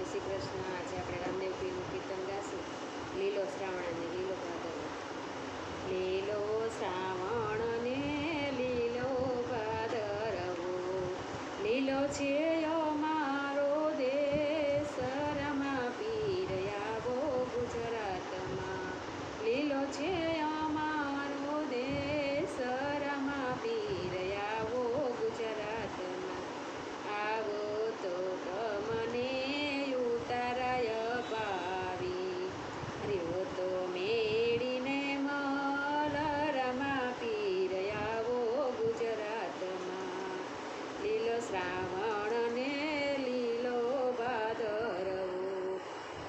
શ્રી કૃષ્ણ. આજે આપણે રામદેવપીરનું કીર્તન ગાશું. લીલો શ્રાવણ અને લીલો ભાદરવો. લીલો શ્રાવણ ને લીલો ભાદરવો, લીલો છે અમારો દેશ, રમા પીર આવો ગુજરાતમાં. લીલો છે અમારો દેશ, રમા પીર આવો ગુજરાતમાં. આવો તો તમને ઉતારાય પાવી, રહ્યો તો મેળીને મલ, રમા પીર આવો ગુજરાતમાં. લીલો શ્રાવણ ને લીલો ભાદરવો,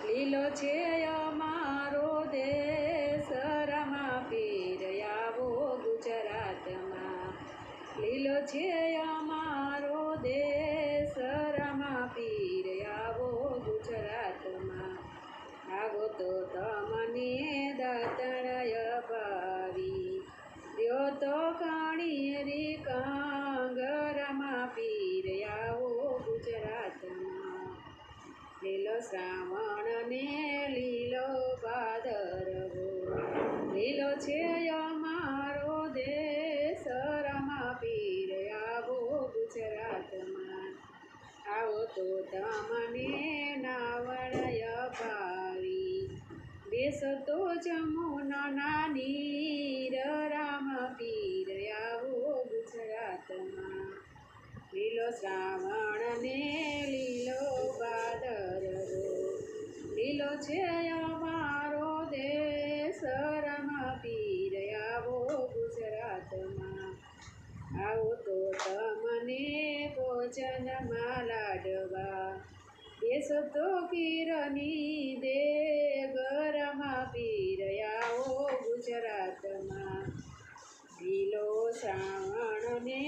લીલો છે અમારો દેશ, રમા પીર આવો ગુજરાતમાં. લીલો છે અમારો દેશ, રમા પીર આવો ગુજરાતમાં. આવો તો તમને દાતરાય પાવી, રહ્યો તો કાણીરી કાંગ, રમા પીર આવો ગુજરાતમાં. લીલો શ્રાવણ ને લીલો ભાદરવો, લીલો છે અમારો દેશ, રમા પીર આવો ગુજરાતમાં. આવો તો તમને નાવણય પાવી, બેસો તો જમુના નીર, રામા પીર આવો ગુજરાતમાં. લીલો શ્રાવણ ને લીલો ભાદરવો, લીલો છે અમારો દેશ, રમા પીર આવો ગુજરાતમાં. આવો તો તમને ભોજનમાં લાડવા, બેસો તો કીરની દેગ, રમા પીર આવો ગુજરાતમાં. લીલો શ્રાવણ ને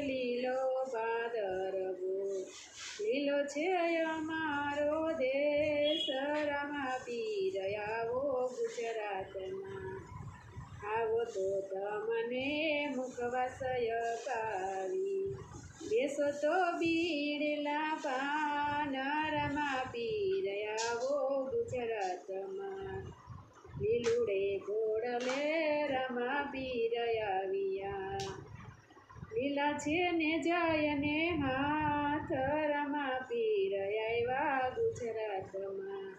લીલો ભાદરવો, લીલો છે અમારો દેશ, રમા પીર આવો ગુજરાતમાં. આવો તો તમને મુખવાસય પાવી, બેસો તો બીડલા પાન, રમા પીર આવો ગુજરાતમાં. લીલુડે ઘોડલે રમા પીર આવ્યા, લીલા છે ને જાય ને હાથ, રમા પીર આવ્યા ગુજરાતમાં.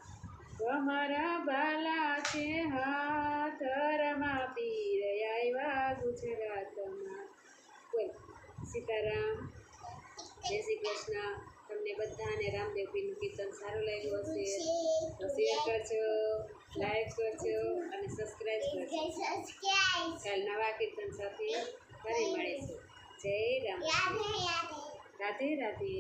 કમરા બાલા છે હાથ, રમા પીર આવ્યા ગુજરાતમાં. બોલ સીતારામ. જય શ્રી કૃષ્ણ. તમને બધાને રામદેવપીરનું કીર્તન સારું લાગ્યું હશે તો શેર કરજો, લાઈક કરજો અને સબસ્ક્રાઈબ કરજો. કાલ નવા કીર્તન સાથે ફરી મળીશું. જય રામ. રાધે રાધે.